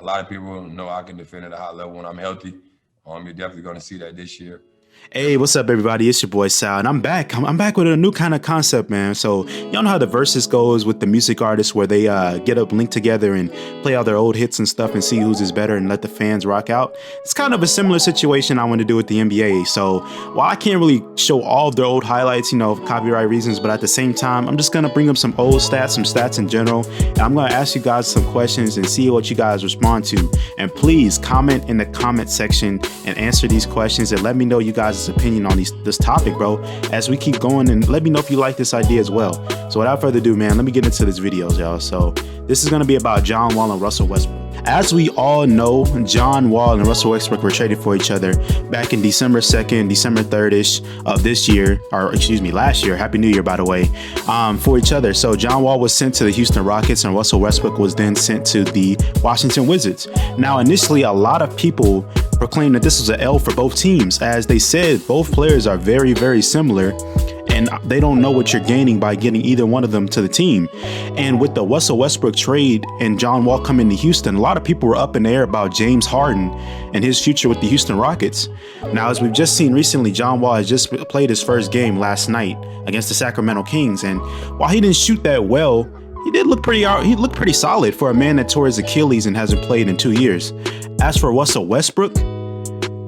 A lot of people know I can defend at a high level when I'm healthy. You're definitely going to see that this year. Hey, what's up, everybody? It's your boy Sal, and I'm back. I'm back with a new kind of concept, man. So y'all know how the verses goes with the music artists, where they get up, link together, and play all their old hits and stuff, and see whose is better, and let the fans rock out. It's kind of a similar situation I want to do with the NBA. So while I can't really show all of their old highlights, copyright reasons, but at the same time, I'm just gonna bring up some old stats, some stats in general, and I'm gonna ask you guys some questions and see what you guys respond to. And please comment in the comment section and answer these questions, and let me know you guys' opinion on this topic, bro, as we keep going, and let me know if you like this idea as well. So without further ado, man, let me get into this video, y'all. So this is going to be about John Wall and Russell Westbrook. As we all know, John Wall and Russell Westbrook were traded for each other back in December 2nd, December 3rd-ish of this year, or excuse me, last year. Happy New Year, by the way, for each other. So John Wall was sent to the Houston Rockets, and Russell Westbrook was then sent to the Washington Wizards. Now, initially, a lot of people proclaimed that this was an L for both teams. As they said, both players are very, very similar, and they don't know what you're gaining by getting either one of them to the team. And with the Russell Westbrook trade and John Wall coming to Houston, a lot of people were up in the air about James Harden and his future with the Houston Rockets. Now, as we've just seen recently, John Wall has just played his first game last night against the Sacramento Kings, and while he didn't shoot that well, he looked pretty solid for a man that tore his Achilles and hasn't played in 2 years. As for Russell Westbrook,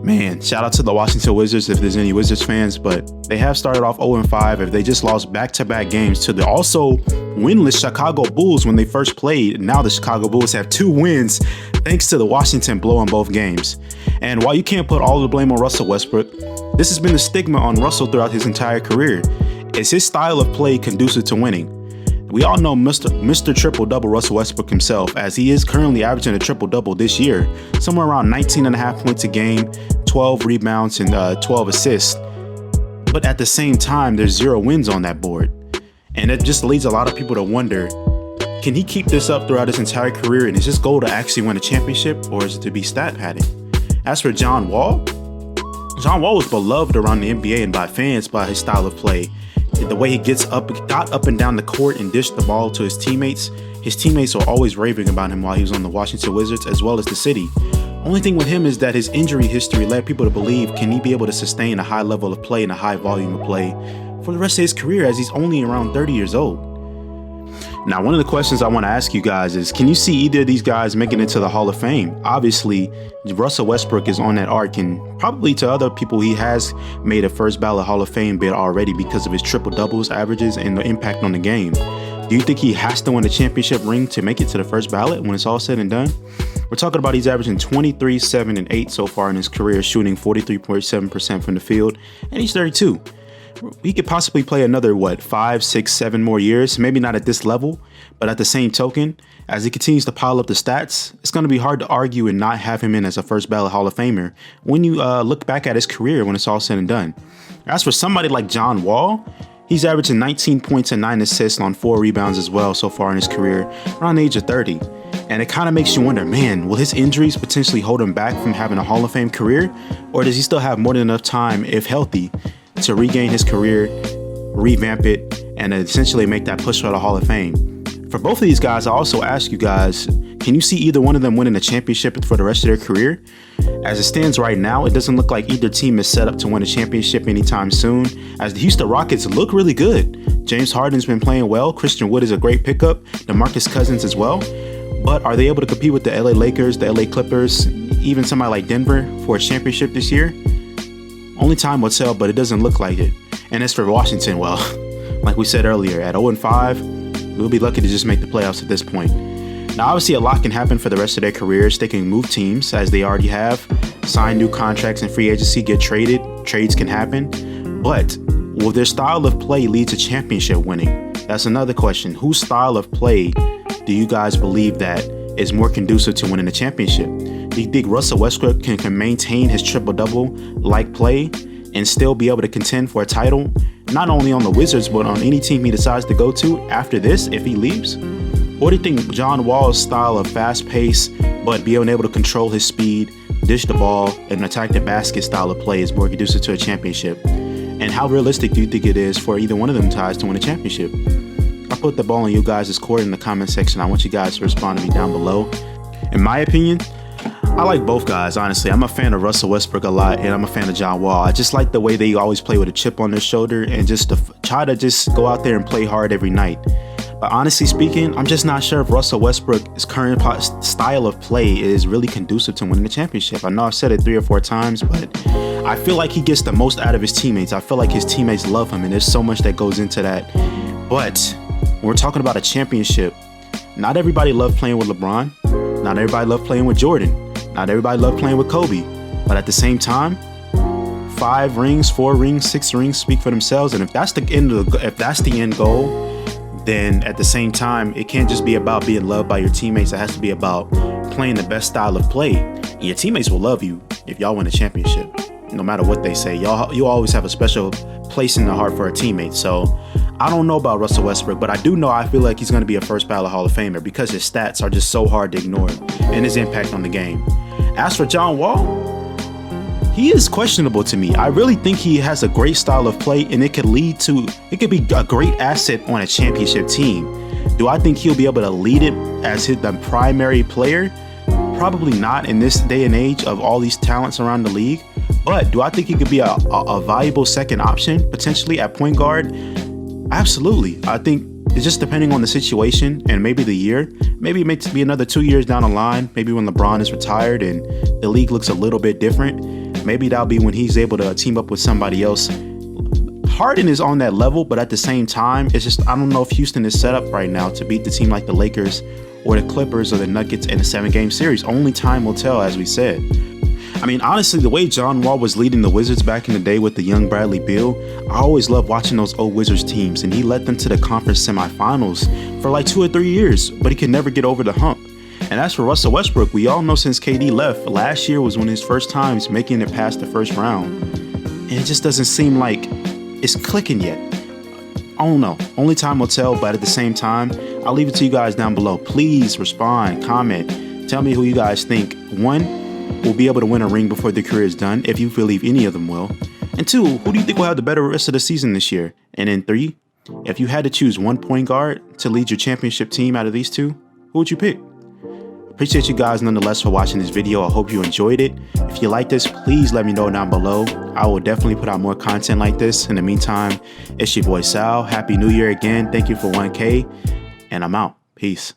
man, shout out to the Washington Wizards if there's any Wizards fans, but they have started off 0-5 if they just lost back-to-back games to the also winless Chicago Bulls when they first played. Now the Chicago Bulls have 2 wins thanks to the Washington blowing both games. And while you can't put all the blame on Russell Westbrook, this has been the stigma on Russell throughout his entire career. Is his style of play conducive to winning? We all know Mr. Triple-Double Russell Westbrook himself, as he is currently averaging a triple-double this year, somewhere around 19.5 points a game, 12 rebounds, and 12 assists. But at the same time, there's 0 wins on that board. And it just leads a lot of people to wonder, can he keep this up throughout his entire career, and is his goal to actually win a championship, or is it to be stat padding? As for John Wall was beloved around the NBA and by fans by his style of play. The way he got up and down the court and dished the ball to his teammates. His teammates were always raving about him while he was on the Washington Wizards, as well as the city. Only thing with him is that his injury history led people to believe, can he be able to sustain a high level of play and a high volume of play for the rest of his career, as he's only around 30 years old. Now, one of the questions I want to ask you guys is, can you see either of these guys making it to the Hall of Fame? Obviously, Russell Westbrook is on that arc, and probably to other people, he has made a first ballot Hall of Fame bid already because of his triple-doubles averages and the impact on the game. Do you think he has to win a championship ring to make it to the first ballot when it's all said and done? We're talking about he's averaging 23, 7, and 8 so far in his career, shooting 43.7% from the field, and he's 32. He could possibly play another, 5, 6, 7 more years, maybe not at this level, but at the same token, as he continues to pile up the stats, it's going to be hard to argue and not have him in as a first ballot Hall of Famer when you look back at his career when it's all said and done. As for somebody like John Wall, he's averaging 19 points and 9 assists on 4 rebounds as well so far in his career, around the age of 30. And it kind of makes you wonder, man, will his injuries potentially hold him back from having a Hall of Fame career? Or does he still have more than enough time, if healthy, to regain his career, revamp it, and essentially make that push for the Hall of Fame? For both of these guys, I also ask you guys, can you see either one of them winning a championship for the rest of their career? As it stands right now, it doesn't look like either team is set up to win a championship anytime soon, as the Houston Rockets look really good. James Harden's been playing well, Christian Wood is a great pickup, DeMarcus Cousins as well. But are they able to compete with the LA Lakers, the LA Clippers, even somebody like Denver for a championship this year? Only time will tell, but it doesn't look like it. And as for Washington, well, like we said earlier, at 0-5, we'll be lucky to just make the playoffs at this point. Now, obviously, a lot can happen for the rest of their careers. They can move teams, as they already have, sign new contracts in free agency, get traded. Trades can happen. But will their style of play lead to championship winning? That's another question. Whose style of play do you guys believe that is more conducive to winning a championship? Do you think Russell Westbrook can maintain his triple-double like play and still be able to contend for a title, not only on the Wizards, but on any team he decides to go to after this if he leaves? Or do you think John Wall's style of fast pace, but being able to control his speed, dish the ball, and attack the basket style of play is more conducive to a championship? And how realistic do you think it is for either one of them ties to win a championship? I'll put the ball in you guys' court in the comment section. I want you guys to respond to me down below. in my opinion, I like both guys, honestly. I'm a fan of Russell Westbrook a lot, and I'm a fan of John Wall. I just like the way they always play with a chip on their shoulder and just to try to just go out there and play hard every night. But honestly speaking, I'm just not sure if Russell Westbrook's current style of play is really conducive to winning the championship. I know I've said it 3 or 4 times, but I feel like he gets the most out of his teammates. I feel like his teammates love him, and there's so much that goes into that. But when we're talking about a championship, not everybody loved playing with LeBron. Not everybody loved playing with Jordan. Not everybody loved playing with Kobe. But at the same time, 5 rings, 4 rings, 6 rings speak for themselves. And if that's the end goal, then at the same time, it can't just be about being loved by your teammates. It has to be about playing the best style of play. And your teammates will love you if y'all win a championship, no matter what they say. You always have a special place in the heart for a teammate. So I don't know about Russell Westbrook, but I do know I feel like he's going to be a first ballot Hall of Famer because his stats are just so hard to ignore and his impact on the game. As for John Wall, he is questionable to me. I really think he has a great style of play, and it could be a great asset on a championship team. Do I think he'll be able to lead it as the primary player? Probably not in this day and age of all these talents around the league. But do I think he could be a valuable second option potentially at point guard? Absolutely. I think it's just depending on the situation and maybe the year. Maybe it may be another 2 years down the line. Maybe when LeBron is retired and the league looks a little bit different. Maybe that'll be when he's able to team up with somebody else. Harden is on that level, but at the same time, it's just, I don't know if Houston is set up right now to beat the team like the Lakers or the Clippers or the Nuggets in a 7-game series. Only time will tell, as we said. I mean, honestly, the way John Wall was leading the Wizards back in the day with the young Bradley Beal, I always loved watching those old Wizards teams, and he led them to the conference semifinals for like 2 or 3 years, but he could never get over the hump. And as for Russell Westbrook, we all know since KD left, last year was one of his first times making it past the first round. And it just doesn't seem like it's clicking yet. I don't know. Only time will tell, but at the same time, I'll leave it to you guys down below. Please respond, comment, tell me who you guys think, 1, will be able to win a ring before their career is done, if you believe any of them will. And 2, who do you think will have the better rest of the season this year? And then 3, if you had to choose one point guard to lead your championship team out of these 2, who would you pick? Appreciate you guys nonetheless for watching this video. I hope you enjoyed it. If you like this, please let me know down below. I will definitely put out more content like this. In the meantime, it's your boy Sal. Happy New Year again. Thank you for 1K, and I'm out. Peace.